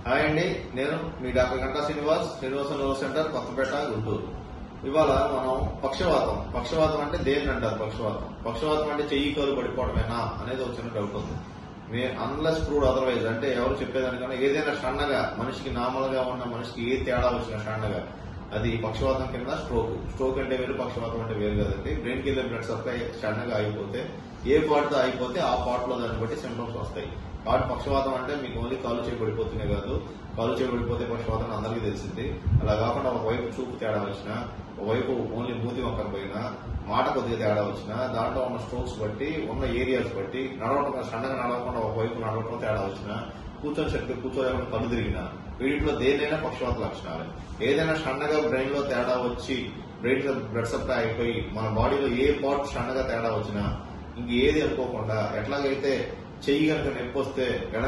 Hi అండి, నేను మీ doctor Ganta Srinivas neuro centre, Kothapeta, Guntur. ఇవాళ మనం పక్షవాతం అంటే దేన్ని అంటారు? పక్షవాతం అంటే చెయ్యి కాలు పడిపోవడమేనా అనేది ఒక చిన్న డౌట్ ఉంది. అన్లెస్ ప్రూవ్డ్ అదర్వైజ్, అంటే ఎవరు చెప్పేదానికన్నా ఏదైనా సన్నగా మనిషికి నార్మల్ గా ఉన్న మనిషికి ఏ తేడా వచ్చినా సన్నగా అది పక్షవాతం కింద. స్ట్రోక్ అంటే వేరు, పక్షవాతం అంటే వేరు కదండి. బ్రెయిన్ కి వెళ్ళే బ్లడ్ సప్లై సన్నగా అయిపోతే ఏ పార్ట్ తో అయిపోతే ఆ పార్ట్ లో దాన్ని బట్టి సింప్టమ్స్ వస్తాయి. కాబట్టి పక్షవాతం అంటే మీకు ఓన్లీ కాలు చేయి పడిపోతూనే కాదు, కాలు చేయి పడిపోతే పక్షవాతం అందరికీ తెలిసింది. అలా కాకుండా ఒకవైపు చూపు తేడా వచ్చినా, ఒకవైపు ఓన్లీ మూతి వంకర పోయినా, మాట కొద్దిగా తేడా వచ్చినా, దాంట్లో ఉన్న స్ట్రోక్స్ బట్టి, ఉన్న ఏరియాస్ బట్టి, నడవటం సన్నగా నడవకుండా ఒకవైపు నడవటం తేడా వచ్చినా, కూర్చొని సరిగ్గా కూర్చోలేకుండా కళ్ళు తిరిగినా, వీటిలో దేనైనా పక్షవాత లక్షణాలు. ఏదైనా సన్నగా బ్రెయిన్ లో తేడా వచ్చి బ్రెయిన్ లో బ్లడ్ సప్లై అయిపోయి మన బాడీలో ఏ పార్ట్ సన్నగా తేడా వచ్చినా ఇంకేది అనుకోకుండా, ఎట్లాగైతే చెయ్యి కనుక నొప్పి వస్తే